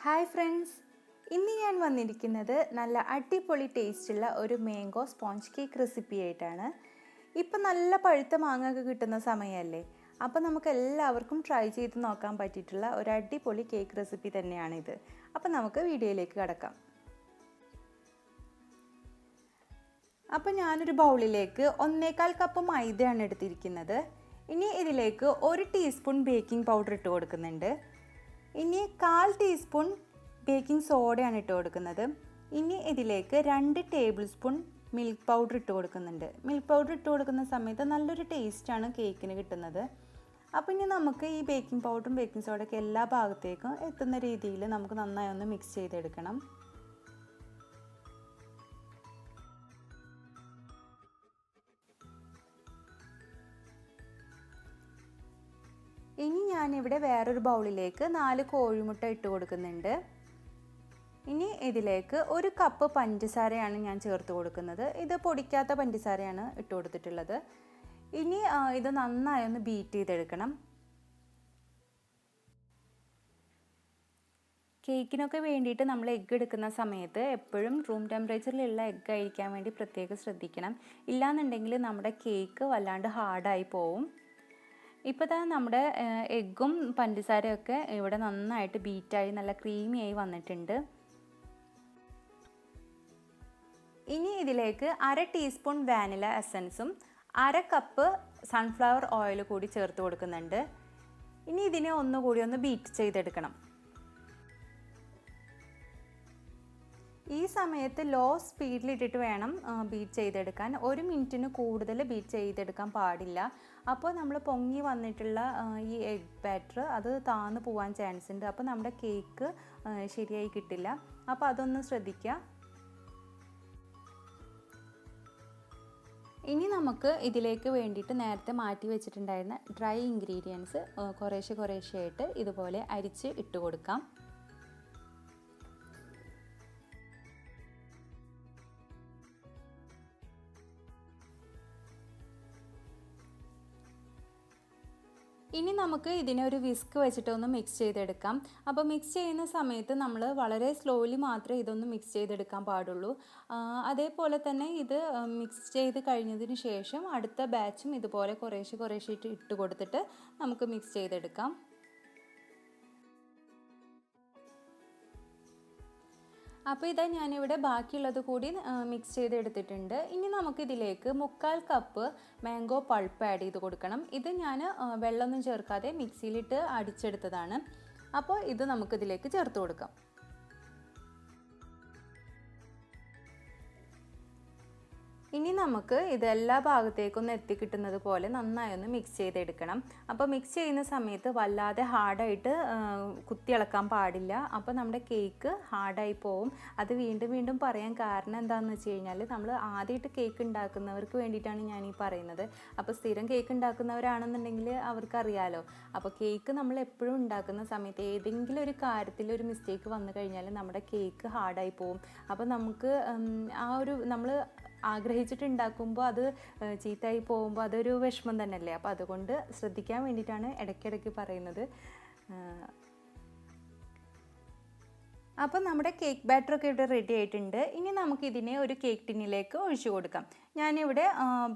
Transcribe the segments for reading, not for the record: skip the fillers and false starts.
Hi friends, ഇന്ന് ഞാൻ വന്നിരിക്കുന്നത് നല്ല അടിപൊളി ടേസ്റ്റുള്ള ഒരു മാംഗോ സ്പോഞ്ച് കേക്ക് റെസിപ്പി ആയിട്ടാണ്. ഇപ്പം നല്ല പഴുത്ത മാങ്ങ ഒക്കെ കിട്ടുന്ന സമയമല്ലേ, അപ്പോൾ നമുക്ക് എല്ലാവർക്കും ട്രൈ ചെയ്ത് നോക്കാൻ പറ്റിയിട്ടുള്ള ഒരു അടിപൊളി കേക്ക് റെസിപ്പി തന്നെയാണിത്. അപ്പോൾ നമുക്ക് വീഡിയോയിലേക്ക് കടക്കാം. അപ്പോൾ ഞാനൊരു ബൗളിലേക്ക് 1/4 കപ്പ് മൈദയാണ് എടുത്തിരിക്കുന്നത്. ഇനി ഇതിലേക്ക് 1 ടീസ്പൂൺ ബേക്കിംഗ് പൗഡർ ഇട്ട് കൊടുക്കുന്നുണ്ട്. ഇനി 1/4 ടീസ്പൂൺ ബേക്കിംഗ് സോഡയാണ് ഇട്ട് കൊടുക്കുന്നത്. ഇനി ഇതിലേക്ക് 2 ടേബിൾ സ്പൂൺ മിൽക്ക് പൗഡർ ഇട്ട് കൊടുക്കുന്നുണ്ട്. മിൽക്ക് പൗഡർ ഇട്ട് കൊടുക്കുന്ന സമയത്ത് നല്ലൊരു ടേസ്റ്റാണ് കേക്കിന് കിട്ടുന്നത്. അപ്പോൾ ഇനി നമുക്ക് ഈ ബേക്കിംഗ് പൗഡറും ബേക്കിംഗ് സോഡയൊക്കെ എല്ലാ ഭാഗത്തേക്കും എത്തുന്ന രീതിയിൽ നമുക്ക് നന്നായി ഒന്ന് മിക്സ് ചെയ്തെടുക്കണം. ഇനി ഞാനിവിടെ വേറൊരു ബൗളിലേക്ക് 4 കോഴിമുട്ട ഇട്ട് കൊടുക്കുന്നുണ്ട്. ഇനി ഇതിലേക്ക് 1 കപ്പ് പഞ്ചസാരയാണ് ഞാൻ ചേർത്ത് കൊടുക്കുന്നത്. ഇത് പൊടിക്കാത്ത പഞ്ചസാരയാണ് ഇട്ട് കൊടുത്തിട്ടുള്ളത്. ഇനി ഇത് നന്നായി ഒന്ന് ബീറ്റ് ചെയ്തെടുക്കണം. കേക്കിനൊക്കെ വേണ്ടിയിട്ട് നമ്മൾ എഗ്ഗ് എടുക്കുന്ന സമയത്ത് എപ്പോഴും റൂം ടെമ്പറേച്ചറിലുള്ള എഗ്ഗ് ആയിരിക്കാൻ വേണ്ടി പ്രത്യേകം ശ്രദ്ധിക്കണം. ഇല്ലാന്നുണ്ടെങ്കിൽ നമ്മുടെ കേക്ക് വല്ലാണ്ട് ഹാർഡായി പോവും. ഇപ്പോൾ തന്നെ നമ്മുടെ എഗ്ഗും പഞ്ചസാരയൊക്കെ ഇവിടെ നന്നായിട്ട് ബീറ്റായി നല്ല ക്രീമിയായി വന്നിട്ടുണ്ട്. ഇനി ഇതിലേക്ക് 1/2 ടീസ്പൂൺ വാനില എസൻസും 1/2 കപ്പ് സൺഫ്ലവർ ഓയിൽ കൂടി ചേർത്ത് കൊടുക്കുന്നുണ്ട്. ഇനി ഇതിനെ ഒന്നുകൂടി ഒന്ന് ബീറ്റ് ചെയ്തെടുക്കണം. ഈ സമയത്ത് ലോ സ്പീഡിലിട്ടിട്ട് വേണം ബീറ്റ് ചെയ്തെടുക്കാൻ. 1 മിനിറ്റിന് കൂടുതൽ ബീറ്റ് ചെയ്തെടുക്കാൻ പാടില്ല. അപ്പോൾ നമ്മൾ പൊങ്ങി വന്നിട്ടുള്ള ഈ എഗ് ബാറ്റർ അത് താന്ന് പോകാൻ ചാൻസ് ഉണ്ട്. അപ്പോൾ നമ്മുടെ കേക്ക് ശരിയായി കിട്ടില്ല. അപ്പോൾ അതൊന്ന് ശ്രദ്ധിക്കുക. ഇനി നമുക്ക് ഇതിലേക്ക് വേണ്ടിയിട്ട് നേരത്തെ മാറ്റി വെച്ചിട്ടുണ്ടായിരുന്ന ഡ്രൈ ഇൻഗ്രീഡിയൻസ് കുറേശ്ശെയായിട്ട് ഇതുപോലെ അരിച്ച് ഇട്ട് കൊടുക്കാം. ഇനി നമുക്ക് ഇതിനെ ഒരു വിസ്ക് വെച്ചിട്ട് ഒന്ന് മിക്സ് ചെയ്തെടുക്കാം. അപ്പോൾ മിക്സ് ചെയ്യുന്ന സമയത്ത് നമ്മൾ വളരെ സ്ലോലി മാത്രമേ ഇതൊന്ന് മിക്സ് ചെയ്തെടുക്കാൻ പാടുള്ളൂ. അതേപോലെ തന്നെ ഇത് മിക്സ് ചെയ്ത് കഴിഞ്ഞതിന് ശേഷം അടുത്ത ബാച്ചും ഇതുപോലെ കുറേശ്ശെ ഇട്ട് കൊടുത്തിട്ട് നമുക്ക് മിക്സ് ചെയ്തെടുക്കാം. അപ്പോൾ ഇതാ ഞാനിവിടെ ബാക്കിയുള്ളത് കൂടി മിക്സ് ചെയ്തെടുത്തിട്ടുണ്ട്. ഇനി നമുക്കിതിലേക്ക് 1/4 കപ്പ് മാംഗോ പൾപ്പ് ആഡ് ചെയ്ത് കൊടുക്കണം. ഇത് ഞാൻ വെള്ളമൊന്നും ചേർക്കാതെ മിക്സിയിലിട്ട് അടിച്ചെടുത്തതാണ്. അപ്പോൾ ഇത് നമുക്കിതിലേക്ക് ചേർത്ത് കൊടുക്കാം. ഇനി നമുക്ക് ഇത് എല്ലാ ഭാഗത്തേക്കൊന്ന് എത്തിക്കിട്ടുന്നത് പോലെ നന്നായി ഒന്ന് മിക്സ് ചെയ്തെടുക്കണം. അപ്പോൾ മിക്സ് ചെയ്യുന്ന സമയത്ത് വല്ലാതെ ഹാർഡായിട്ട് കുത്തിയിളക്കാൻ പാടില്ല. അപ്പോൾ നമ്മുടെ കേക്ക് ഹാർഡായി പോവും. അത് വീണ്ടും പറയാൻ കാരണം എന്താണെന്ന് വെച്ച് കഴിഞ്ഞാൽ നമ്മൾ ആദ്യമായിട്ട് കേക്ക് ഉണ്ടാക്കുന്നവർക്ക് വേണ്ടിയിട്ടാണ് ഞാൻ ഈ പറയുന്നത്. അപ്പോൾ സ്ഥിരം കേക്ക് ഉണ്ടാക്കുന്നവരാണെന്നുണ്ടെങ്കിൽ അവർക്കറിയാലോ. അപ്പോൾ കേക്ക് നമ്മൾ എപ്പോഴും ഉണ്ടാക്കുന്ന സമയത്ത് ഏതെങ്കിലും ഒരു കാര്യത്തിൽ ഒരു മിസ്റ്റേക്ക് വന്നു കഴിഞ്ഞാൽ നമ്മുടെ കേക്ക് ഹാർഡായി പോവും. അപ്പോൾ നമുക്ക് നമ്മൾ ആഗ്രഹിച്ചിട്ട് ഉണ്ടാക്കുമ്പോൾ അത് ചീത്തയായി പോകുമ്പോൾ അതൊരു വിഷമം തന്നെയല്ലേ. അപ്പോൾ അതുകൊണ്ട് ശ്രദ്ധിക്കാൻ വേണ്ടിയിട്ടാണ് ഇടയ്ക്കിടയ്ക്ക് പറയുന്നത്. അപ്പം നമ്മുടെ കേക്ക് ബാറ്ററൊക്കെ ഇവിടെ റെഡി ആയിട്ടുണ്ട്. ഇനി നമുക്കിതിനെ ഒരു കേക്ക് ടിന്നിലേക്ക് ഒഴിച്ചു കൊടുക്കാം. ഞാനിവിടെ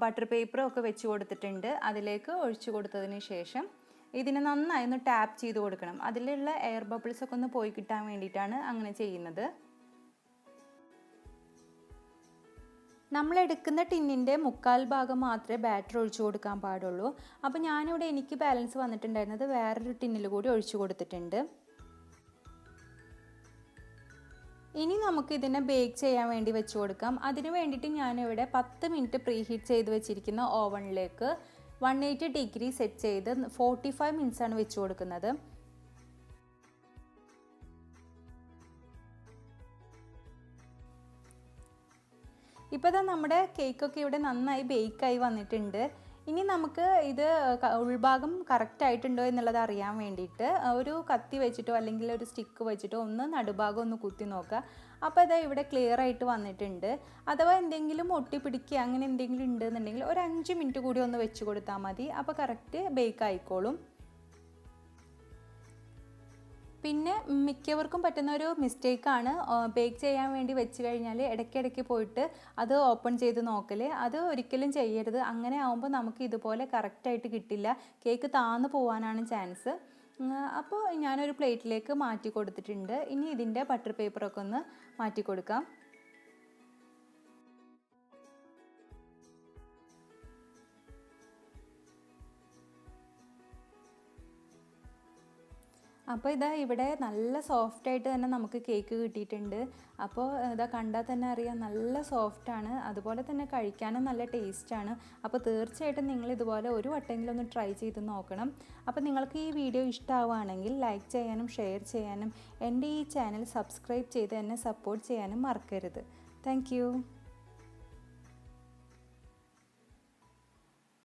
ബട്ടർ പേപ്പറൊക്കെ വെച്ച് കൊടുത്തിട്ടുണ്ട്. അതിലേക്ക് ഒഴിച്ചു കൊടുത്തതിന് ശേഷം ഇതിനെ നന്നായി ഒന്ന് ടാപ്പ് ചെയ്ത് കൊടുക്കണം. അതിലുള്ള എയർ ബബിൾസൊക്കെ ഒന്ന് പോയി കിട്ടാൻ വേണ്ടിയിട്ടാണ് അങ്ങനെ ചെയ്യുന്നത്. നമ്മളെടുക്കുന്ന ടിന്നിൻ്റെ 1/4 ഭാഗം മാത്രമേ ബാറ്റർ ഒഴിച്ചു കൊടുക്കാൻ പാടുള്ളൂ. അപ്പോൾ ഞാനിവിടെ എനിക്ക് ബാലൻസ് വന്നിട്ടുണ്ടായിരുന്നത് വേറൊരു ടിന്നിൽ കൂടി ഒഴിച്ചു കൊടുത്തിട്ടുണ്ട്. ഇനി നമുക്കിതിനെ ബേക്ക് ചെയ്യാൻ വേണ്ടി വെച്ച് കൊടുക്കാം. അതിന് വേണ്ടിയിട്ട് ഞാനിവിടെ 10 മിനിറ്റ് പ്രീ ഹീറ്റ് ചെയ്ത് വെച്ചിരിക്കുന്ന ഓവനിലേക്ക് 180 ഡിഗ്രി സെറ്റ് ചെയ്ത് 45 മിനിറ്റ്സാണ് വെച്ച് കൊടുക്കുന്നത്. ഇപ്പോൾ തന്നെ നമ്മുടെ കേക്കൊക്കെ ഇവിടെ നന്നായി ബേക്കായി വന്നിട്ടുണ്ട്. ഇനി നമുക്ക് ഇത് ഉൾഭാഗം കറക്റ്റ് ആയിട്ടുണ്ടോ എന്നുള്ളത് അറിയാൻ വേണ്ടിയിട്ട് ഒരു കത്തി വെച്ചിട്ടോ അല്ലെങ്കിൽ ഒരു സ്റ്റിക്ക് വെച്ചിട്ടോ ഒന്ന് നടുഭാഗം ഒന്ന് കുത്തി നോക്കുക. അപ്പോൾ ഇതാ ഇവിടെ ക്ലിയർ ആയിട്ട് വന്നിട്ടുണ്ട്. അഥവാ എന്തെങ്കിലും ഒട്ടിപ്പിടിക്കുക അങ്ങനെ എന്തെങ്കിലും ഉണ്ടെന്നുണ്ടെങ്കിൽ ഒരു 5 മിനിറ്റ് കൂടി ഒന്ന് വെച്ച് കൊടുത്താൽ മതി. അപ്പോൾ കറക്റ്റ് ബേക്ക് ആയിക്കോളും. പിന്നെ മിക്കവർക്കും പറ്റുന്ന ഒരു മിസ്റ്റേക്കാണ് ബേക്ക് ചെയ്യാൻ വേണ്ടി വെച്ച് കഴിഞ്ഞാൽ ഇടയ്ക്കിടയ്ക്ക് പോയിട്ട് അത് ഓപ്പൺ ചെയ്ത് നോക്കൽ. അത് ഒരിക്കലും ചെയ്യരുത്. അങ്ങനെ ആകുമ്പോൾ നമുക്ക് ഇതുപോലെ കറക്റ്റായിട്ട് കിട്ടില്ല, കേക്ക് താന്ന് പോകാനാണ് ചാൻസ്. അപ്പോൾ ഞാനൊരു പ്ലേറ്റിലേക്ക് മാറ്റി കൊടുത്തിട്ടുണ്ട്. ഇനി ഇതിൻ്റെ ബട്ടർ പേപ്പറൊക്കെ ഒന്ന് മാറ്റി കൊടുക്കാം. അപ്പോൾ ഇതാ ഇവിടെ നല്ല സോഫ്റ്റായിട്ട് തന്നെ നമുക്ക് കേക്ക് കിട്ടിയിട്ടുണ്ട്. അപ്പോൾ ഇതാ കണ്ടാൽ തന്നെ അറിയാം നല്ല സോഫ്റ്റാണ്, അതുപോലെ തന്നെ കഴിക്കാനും നല്ല ടേസ്റ്റാണ്. അപ്പോൾ തീർച്ചയായിട്ടും നിങ്ങൾ ഇതുപോലെ ഒരു വട്ടമെങ്കിലും ഒന്ന് ട്രൈ ചെയ്ത് നോക്കണം. അപ്പോൾ നിങ്ങൾക്ക് ഈ വീഡിയോ ഇഷ്ടമാവുകയാണെങ്കിൽ ലൈക്ക് ചെയ്യാനും ഷെയർ ചെയ്യാനും എൻ്റെ ഈ ചാനൽ സബ്സ്ക്രൈബ് ചെയ്ത് എന്നെ സപ്പോർട്ട് ചെയ്യാനും മറക്കരുത്. താങ്ക്